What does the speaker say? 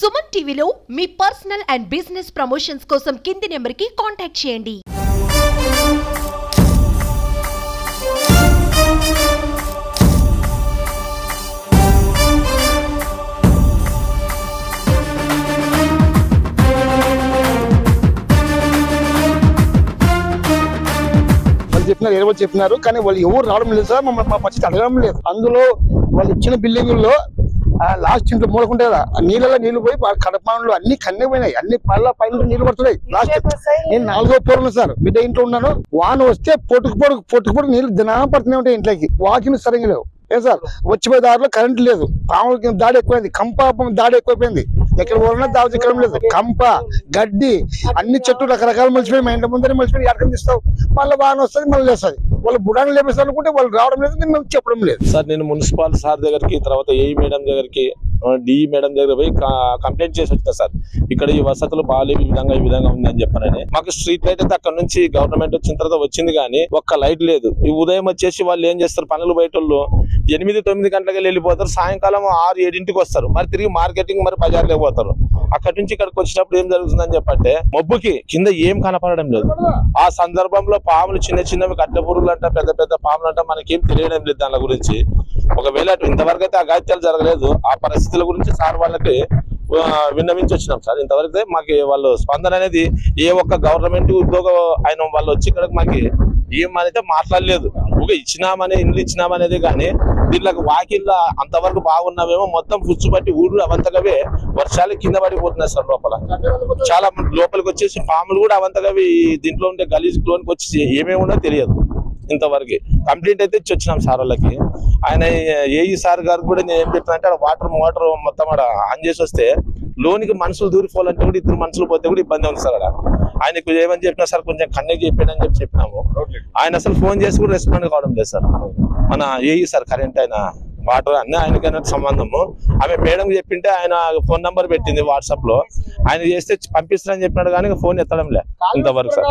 సుమన్ టీవీలో మీ personal and business promotions కోసం కింది నెంబర్కి కాంటాక్ట్ చేయండి. చెప్పినారు కానీ వాళ్ళు ఎవరు రావడం లేదు సార్. మమ్మల్ని పరిస్థితి అడగడం లేదు. అందులో వాళ్ళు ఇచ్చిన బిల్డింగుల్లో లాస్ట్ ఇంట్లో మూలకుంటే కదా నీళ్ళలో నీళ్లు పోయి కడపలో అన్ని కన్నే పోయినాయి. అన్ని పళ్ళ పైన నీళ్లు పడుతున్నాయి. లాస్ట్ నేను 4వ ఫ్లోర్ సార్ బిడ్డ ఇంట్లో ఉన్నాను. వాన వస్తే పొట్టుకు నీళ్లు దినం పడుతూనే ఉంటాయి ఇంట్లోకి. వాకింగ్ సరిగ్గా లేవు సార్. వచ్చిపోయే దారిలో కరెంట్ లేదు. పాములకి దాడి ఎక్కువైంది. కంప దాడి ఎక్కువైపోయింది. ఎక్కడ పోయినా దాడి ఎక్కడం లేదు. కంప గడ్డి అన్ని చెట్లు రకరకాలు మలిచిపోయి మా ఇంటి ముందరే మలిచిపోయి ఎక్కడికి తీస్తావు. మళ్ళీ వాన వస్తుంది మళ్ళీ లేస్తుంది. వాళ్ళు బుడాన్ని లేపేస్తారు అనుకుంటే వాళ్ళు రావడం లేదు. మేము చెప్పడం లేదు సార్. నేను మున్సిపల్ సార్ దగ్గరికి, తర్వాత ఏఈ మేడం దగ్గరికి, డిఈ మేడం దగ్గర పోయి కంప్లైంట్ చేసి వచ్చిన సార్. ఇక్కడ ఈ వసతులు బాగాలేవు, ఈ విధంగా ఉంది అని చెప్పానని. మాకు స్ట్రీట్ లైట్ అయితే అక్కడ నుంచి గవర్నమెంట్ వచ్చిన తర్వాత వచ్చింది కానీ ఒక్క లైట్ లేదు. ఈ ఉదయం వచ్చేసి వాళ్ళు ఏం చేస్తారు, పనులు బయట 8-9 గంటలకి వెళ్ళిపోతారు. సాయంకాలం 6-7 వస్తారు. మరి తిరిగి మార్కెటింగ్ మరి బజార్లోకి పోతారు. అక్కడి నుంచి ఇక్కడికి వచ్చినప్పుడు ఏం జరుగుతుందని చెప్పంటే మబ్బుకి కింద ఏం కనపడడం లేదు. ఆ సందర్భంలో పాములు చిన్నవి కట్ల పురుగులు అంట, పెద్ద పాములు అంట, మనకేం తెలియడం లేదు దాని గురించి. ఒకవేళ ఇంతవరకు అయితే అఘాయిత్యాలు జరగలేదు. ఆ పరిస్థితుల గురించి సార్ వాళ్ళకి విన్నవించి వచ్చినాం సార్. ఇంతవరకు మాకు వాళ్ళు స్పందన అనేది ఏ ఒక్క గవర్నమెంట్ ఉద్యోగం ఆయన వాళ్ళు వచ్చి ఇక్కడికి మాకు ఏమనైతే మాట్లాడలేదు. ఒక ఇండ్లు ఇచ్చినామనేది కానీ దీంట్లోకి వాకిళ్ళ అంతవరకు బాగున్నామేమో మొత్తం పుచ్చుబట్టి ఊళ్ళు అవంతగవే వర్షాలు కింద పడిపోతున్నాయి సార్. లోపల చాలా లోపలికి వచ్చేసి పాములు కూడా అవంతగవి దీంట్లో ఉండే గలీజ్ లోనికి వచ్చి ఏమేమి ఉన్నా తెలియదు. ఇంతవరకు కంప్లైంట్ అయితే ఇచ్చి వచ్చినాం సార్ వాళ్ళకి. ఆయన ఏఈ సార్ గారు కూడా నేను ఏం చెప్తానంటే మోటార్ మొత్తం ఆన్ చేసి వస్తే లోనికి మనుషులు దూరిపోవాలంటే కూడా 2 మనుషులు పోతే కూడా ఇబ్బంది ఉంది సార్. ఆయనకు ఏమని చెప్పినా సార్ కొంచెం కన్నెక్ట్ చెప్పాడని చెప్పినాము. ఆయన అసలు ఫోన్ చేసి కూడా రెస్పాండ్ కావడం లేదు సార్. మన ఏఈ సార్ కరెంట్ ఆయన వాటర్ అన్నీ ఆయనకైనా సంబంధము. ఆమె మేడం చెప్పింటే ఆయన ఫోన్ నంబర్ పెట్టింది వాట్సాప్ లో. ఆయన చేస్తే పంపిస్తానని చెప్పినాడు కానీ ఫోన్ ఎత్తడం లేదు ఇంతవరకు సార్.